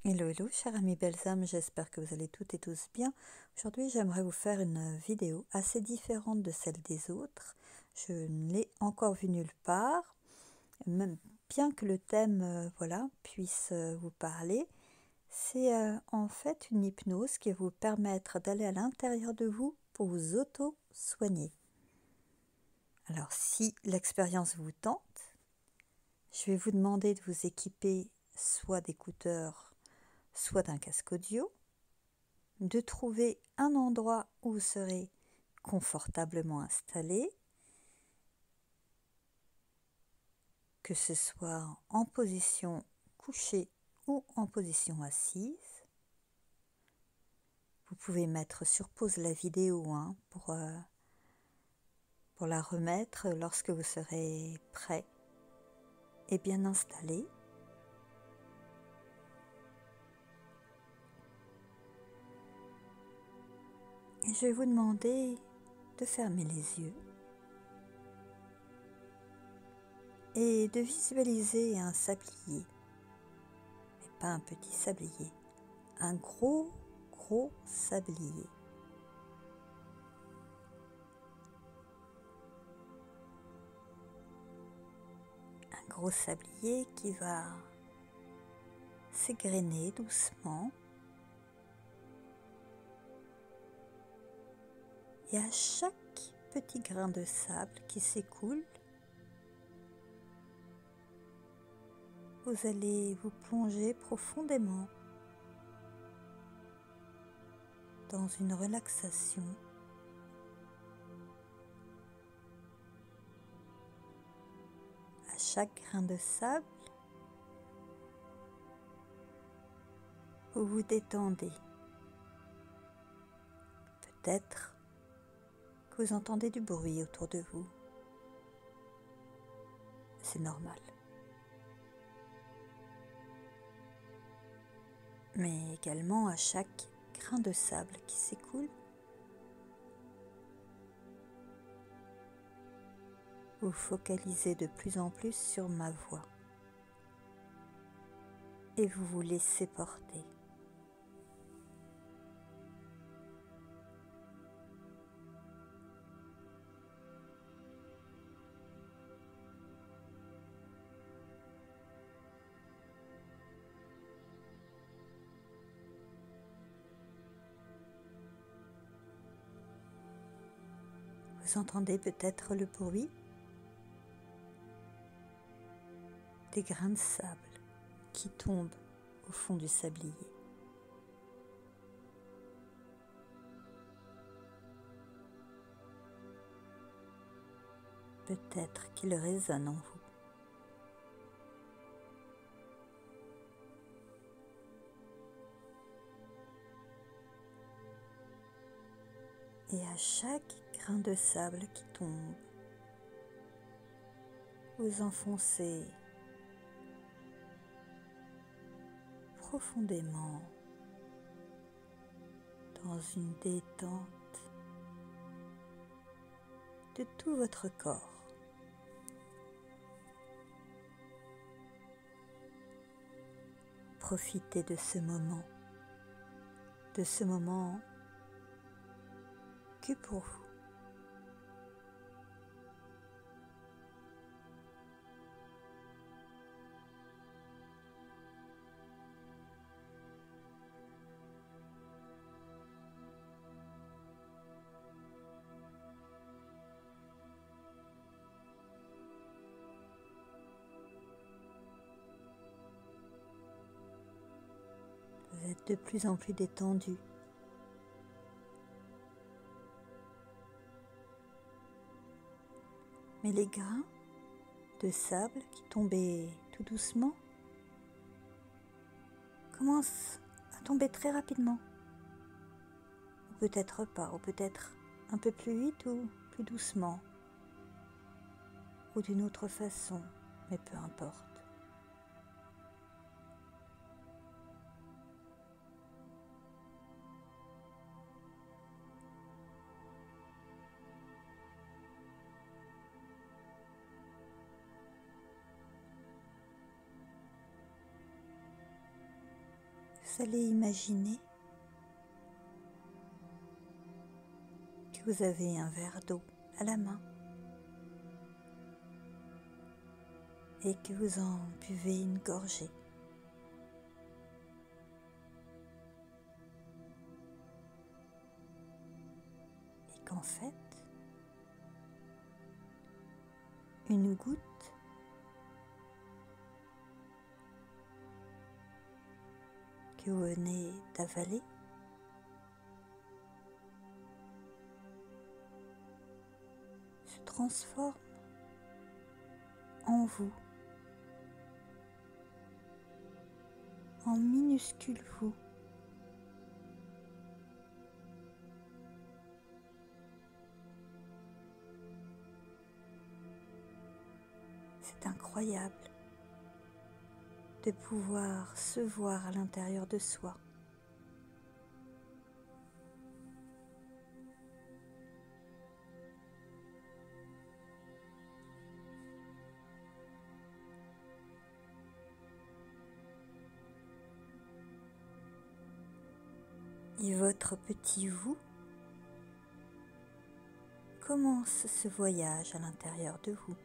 Hello, hello, chers amis belles âmes, j'espère que vous allez toutes et tous bien. Aujourd'hui, j'aimerais vous faire une vidéo assez différente de celle des autres. Je ne l'ai encore vue nulle part, même bien que le thème puisse vous parler. C'est en fait une hypnose qui va vous permettre d'aller à l'intérieur de vous pour vous auto-soigner. Alors, si l'expérience vous tente, je vais vous demander de vous équiper soit d'écouteurs, soit d'un casque audio, de trouver un endroit où vous serez confortablement installé, que ce soit en position couchée ou en position assise. Vous pouvez mettre sur pause la vidéo pour la remettre lorsque vous serez prêt et bien installé. Et je vais vous demander de fermer les yeux et de visualiser un sablier, mais pas un petit sablier, un gros sablier. Un gros sablier qui va s'égrener doucement. Et à chaque petit grain de sable qui s'écoule, vous allez vous plonger profondément dans une relaxation. À chaque grain de sable, vous vous détendez. Peut-être que vous entendez du bruit autour de vous. C'est normal. Mais également à chaque grain de sable qui s'écoule, vous focalisez de plus en plus sur ma voix et vous vous laissez porter. Vous entendez peut-être le bruit des grains de sable qui tombent au fond du sablier. Peut-être qu'il résonne en vous. Et à chaque grain de sable qui tombe, vous enfoncez profondément dans une détente de tout votre corps. Profitez de ce moment que pour vous. Vous êtes de plus en plus détendu. Mais les grains de sable qui tombaient tout doucement commencent à tomber très rapidement. Ou peut-être pas, ou peut-être un peu plus vite ou plus doucement. Ou d'une autre façon, mais peu importe. vous allez imaginer que vous avez un verre d'eau à la main et que vous en buvez une gorgée. Et qu'en fait, une goutte que vous venez d'avaler se transforme en vous, en minuscule vous. C'est incroyable de pouvoir se voir à l'intérieur de soi. Et votre petit vous commence ce voyage à l'intérieur de vous.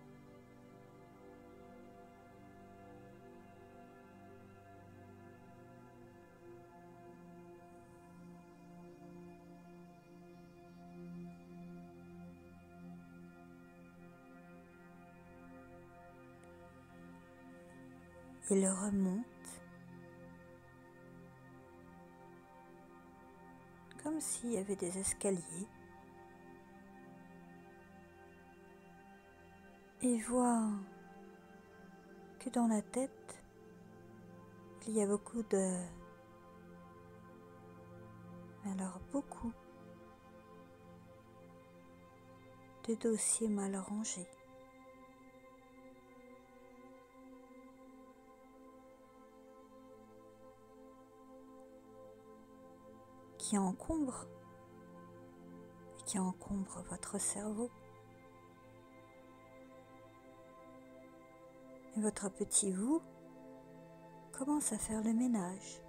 Il remonte comme s'il y avait des escaliers et voit que dans la tête, il y a beaucoup beaucoup de dossiers mal rangés. Qui encombrent votre cerveau. Et votre petit vous commence à faire le ménage.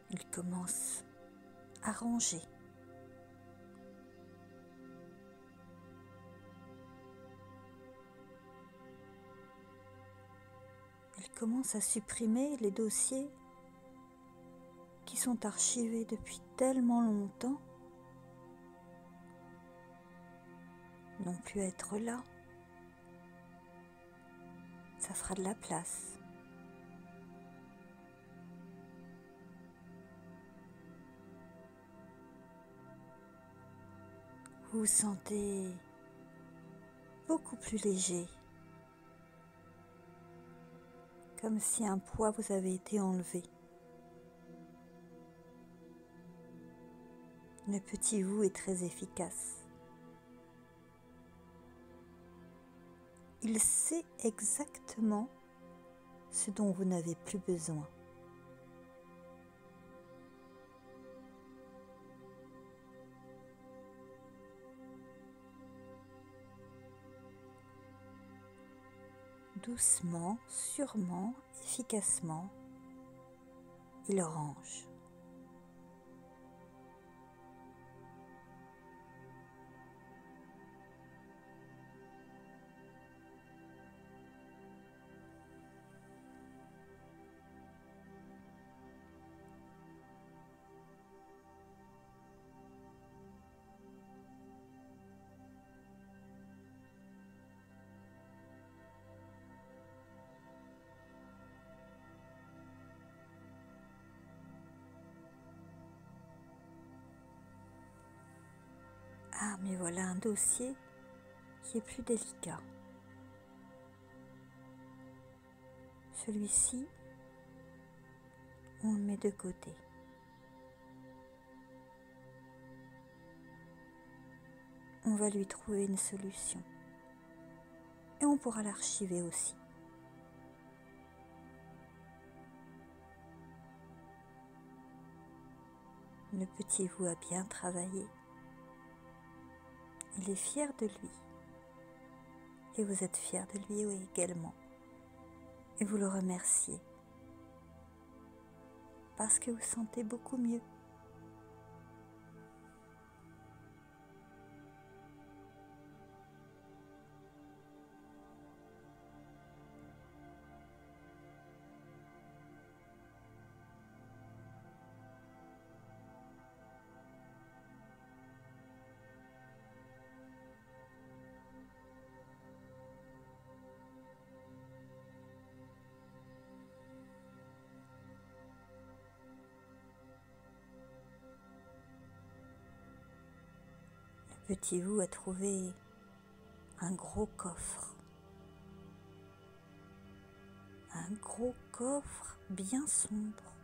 Il commence à ranger. Il commence à supprimer les dossiers qui sont archivés depuis tellement longtemps, n'ont pu être là. Ça fera de la place. Vous vous sentez beaucoup plus léger, comme si un poids vous avait été enlevé. Le petit vous est très efficace. Il sait exactement ce dont vous n'avez plus besoin. Doucement, sûrement, efficacement, il range. Ah, mais voilà un dossier qui est plus délicat. Celui-ci, on le met de côté. On va lui trouver une solution. Et on pourra l'archiver aussi. Le petit vous a bien travaillé. Il est fier de lui. Et vous êtes fier de lui également. Et vous le remerciez. Parce que vous sentez beaucoup mieux. Le petit vous a trouvé un gros coffre. Un gros coffre bien sombre.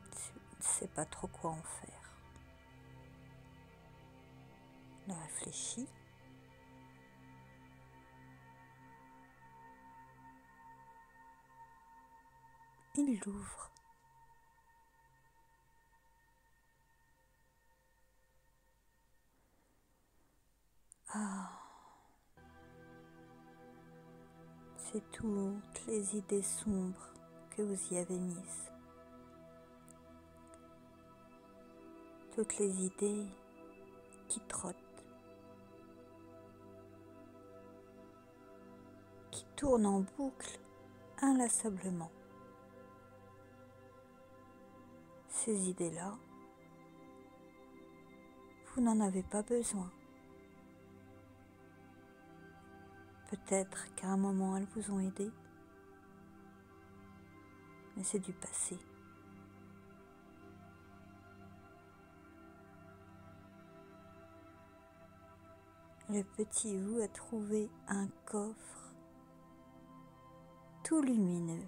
Il ne sait pas trop quoi en faire. Il réfléchit. Il l'ouvre. Ah, c'est toutes les idées sombres que vous y avez mises. Toutes les idées qui trottent, qui tournent en boucle inlassablement. Ces idées-là, vous n'en avez pas besoin. Peut-être qu'à un moment elles vous ont aidé, mais c'est du passé. Le petit vous a trouvé un coffre tout lumineux.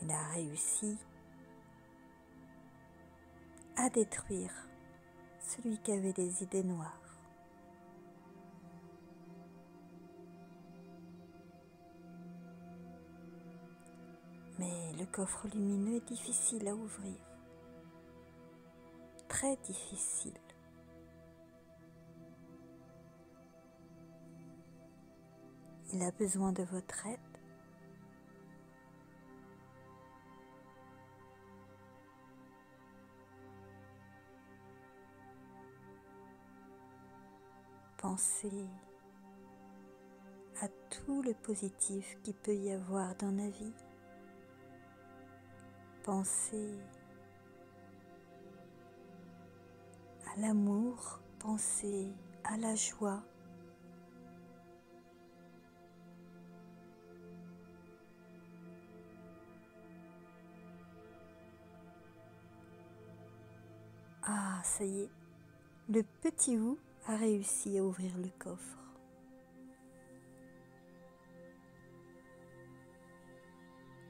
Il a réussi à détruire celui qui avait des idées noires. Mais le coffre lumineux est difficile à ouvrir. Très difficile. Il a besoin de votre aide. Pensez à tout le positif qu'il peut y avoir dans la vie. Pensez à l'amour, pensez à la joie. Ah, ça y est, le petit vous a réussi à ouvrir le coffre.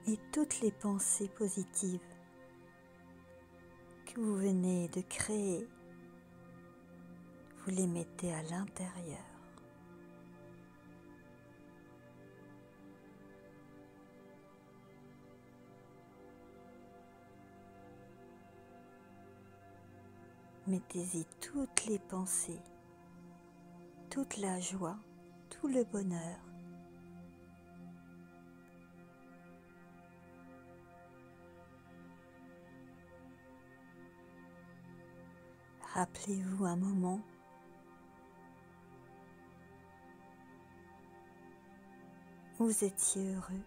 Et toutes les pensées positives que vous venez de créer, vous les mettez à l'intérieur. Mettez-y toutes les pensées, toute la joie, tout le bonheur. Rappelez-vous un moment où vous étiez heureux.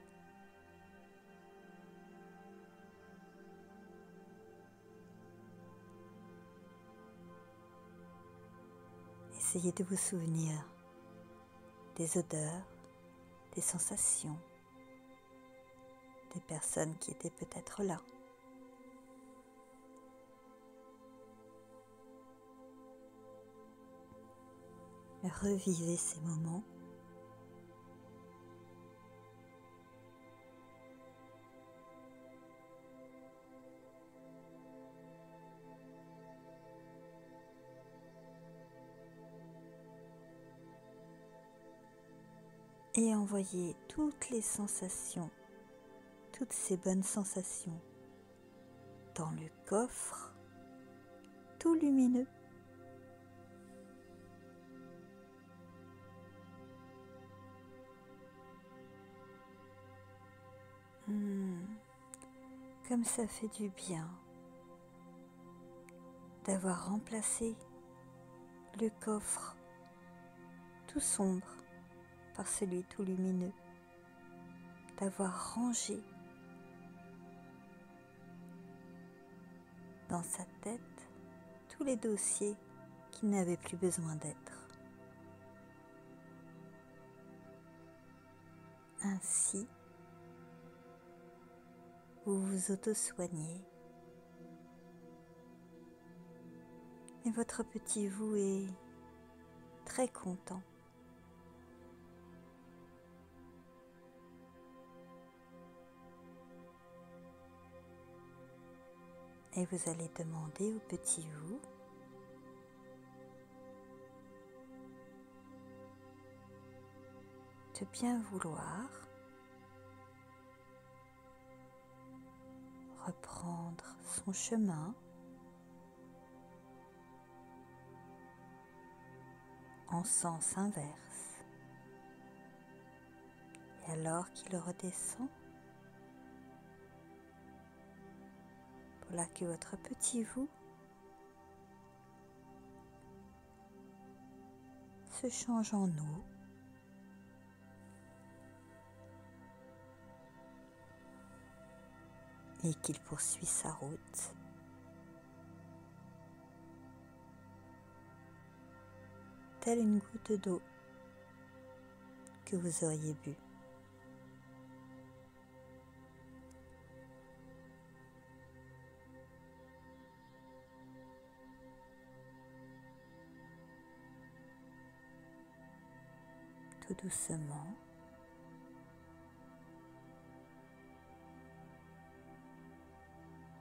Essayez de vous souvenir des odeurs, des sensations, des personnes qui étaient peut-être là. Revivez ces moments. et envoyez toutes les sensations, toutes ces bonnes sensations dans le coffre tout lumineux. Comme ça fait du bien d'avoir remplacé le coffre tout sombre par celui tout lumineux, d'avoir rangé dans sa tête tous les dossiers qui n'avaient plus besoin d'être. Ainsi, vous vous auto-soignez et votre petit vous est très content. Et vous allez demander au petit vous de bien vouloir reprendre son chemin en sens inverse. Et alors qu'il redescend, voilà que votre petit vous se change en eau et qu'il poursuit sa route telle une goutte d'eau que vous auriez bu. Tout doucement,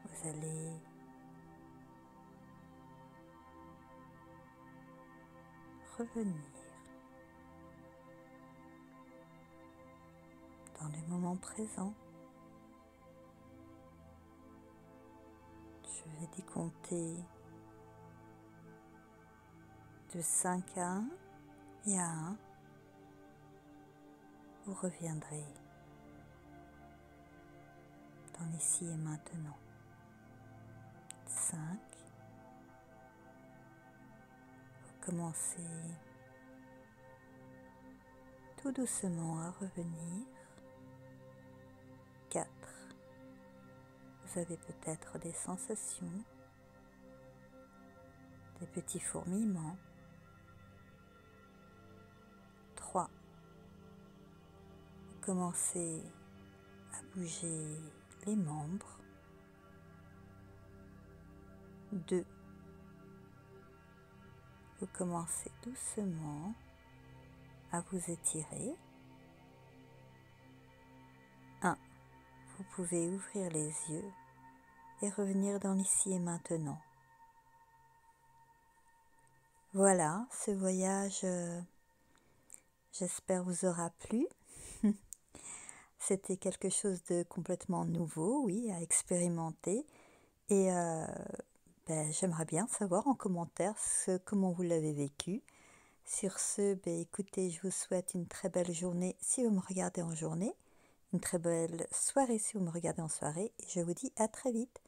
vous allez revenir dans le moment présent. Je vais décompter de 5 à 1 et à 1, vous reviendrez dans l'ici et maintenant. 5, vous commencez tout doucement à revenir. 4, vous avez peut-être des sensations, des petits fourmillements. 3, vous commencez à bouger les membres. 2, vous commencez doucement à vous étirer. 1, vous pouvez ouvrir les yeux et revenir dans l'ici et maintenant. Voilà, ce voyage, j'espère vous aura plu. C'était quelque chose de complètement nouveau, oui, à expérimenter. Et j'aimerais bien savoir en commentaire comment vous l'avez vécu. Sur ce, écoutez, je vous souhaite une très belle journée si vous me regardez en journée, une très belle soirée si vous me regardez en soirée, et je vous dis à très vite.